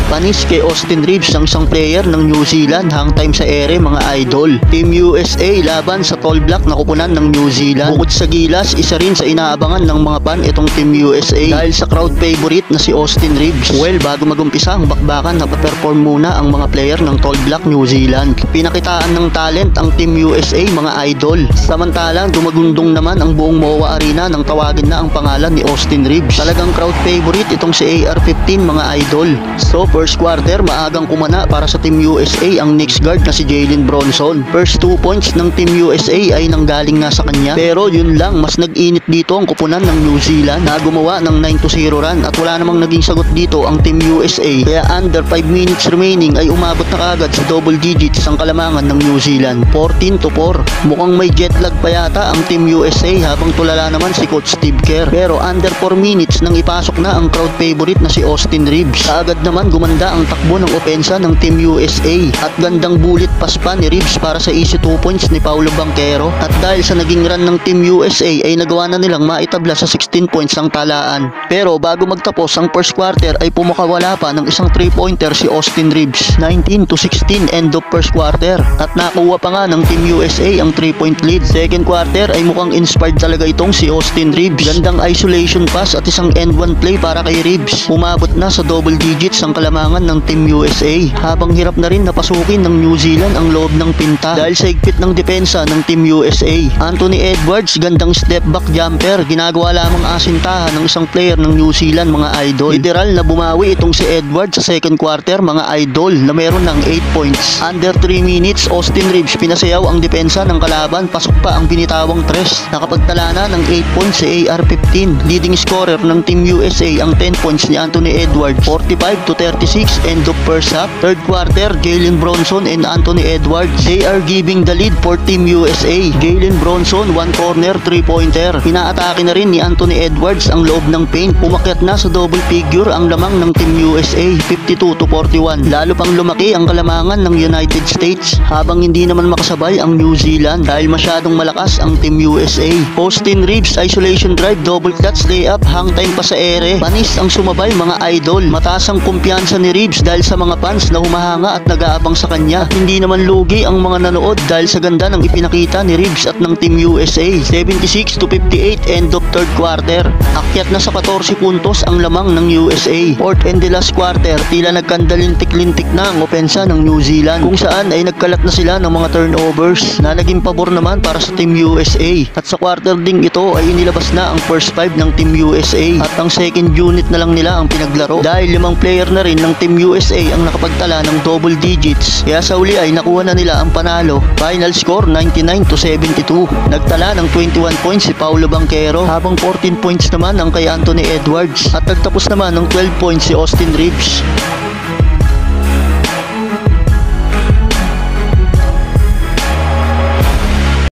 Panis kay Austin Reeves ang isang player ng New Zealand hang time sa ere mga idol. Team USA laban sa tall black na kupunan ng New Zealand. Bukod sa gilas, isa rin sa inaabangan ng mga pan itong Team USA dahil sa crowd favorite na si Austin Reeves. Well, bago magumpisa ang bakbakan, napaperform muna ang mga player ng tall black New Zealand. Pinakitaan ng talent ang Team USA mga idol. Samantalang dumagundong naman ang buong MOA Arena nang tawagin na ang pangalan ni Austin Reeves. Talagang crowd favorite itong si AR-15 mga idol. So first quarter, maagang kumana para sa Team USA ang next guard na si Jalen Bronson. First 2 points ng Team USA ay nanggaling na sa kanya. Pero yun lang, mas nag-init dito ang kupunan ng New Zealand na gumawa ng 9-0 run at wala namang naging sagot dito ang Team USA. Kaya under 5 minutes remaining ay umabot na kaagad sa double digits ang kalamangan ng New Zealand. 14-4. Mukhang may jet lag pa yata ang Team USA habang tulala naman si Coach Steve Kerr. Pero under 4 minutes nang ipasok na ang crowd favorite na si Austin Reeves. Kaagad naman gumanda ang takbo ng opensa ng Team USA at gandang bullet pass pa ni Reeves para sa easy 2 points ni Paulo Banchero. At dahil sa naging run ng Team USA ay nagawa na nilang maitabla sa 16 points ang talaan. Pero bago magtapos ang first quarter ay pumakawala pa ng isang 3-pointer si Austin Reeves. 19-16 end of first quarter at nakuha pa nga ng Team USA ang 3-point lead. Second quarter ay mukhang inspired talaga itong si Austin Reeves. Gandang isolation pass at isang end 1 play para kay Reeves. Umabot na sa double digits ang kalamangan ng Team USA habang hirap na rin napasukin ng New Zealand ang loob ng pinta dahil sa higpit ng depensa ng Team USA. Anthony Edwards, gandang step back jumper, ginagawa lamang asintahan ng isang player ng New Zealand mga idol. Literal na bumawi itong si Edwards sa second quarter mga idol na meron ng 8 points. Under 3 minutes, Austin Reeves pinasayaw ang depensa ng kalaban, pasok pa ang binitawang tres. Nakapagtala na ng 8 points si AR-15. Leading scorer ng Team USA ang 10 points ni Anthony Edwards. 45-36 end of first half. Third quarter, Jalen Bronson and Anthony Edwards, they are giving the lead for Team USA. Jalen Bronson, 1 corner 3-pointer. Pinaatake na rin ni Anthony Edwards ang loob ng paint. Pumakyat na sa double figure ang lamang ng Team USA, 52-41. Lalo pang lumaki ang kalamangan ng United States habang hindi naman makasabay ang New Zealand dahil masyadong malakas ang Team USA. Austin Reeves, isolation drive, double clutch layup, hang time pa sa ere. Panis ang sumabay mga idol. Mataas ang kumpiyansa ni Reeves dahil sa mga fans na humahanga at nag-aabang sa kanya. At hindi naman lugi ang mga nanood dahil sa ganda ng ipinakita ni Reeves at ng Team USA. 76-58 end of third quarter. Akyat na sa 14 puntos ang lamang ng USA. Fourth and the last quarter, tila nagkandalintik-lintik na ang opensa ng New Zealand kung saan ay nagkalat na sila ng mga turnovers na naging pabor naman para sa Team USA. At sa quarter ding ito ay inilabas na ang first 5 ng Team USA at ang second unit na lang nila ang pinaglaro dahil 5 player na rin ng Team USA ang nakapagtala ng double digits. Kaya sa uli ay nakuha na nila ang panalo. Final score 99-72. Nagtala ng 21 points si Paulo Banchero habang 14 points naman ang kay Anthony Edwards at nagtapos naman ng 12 points si Austin Reeves.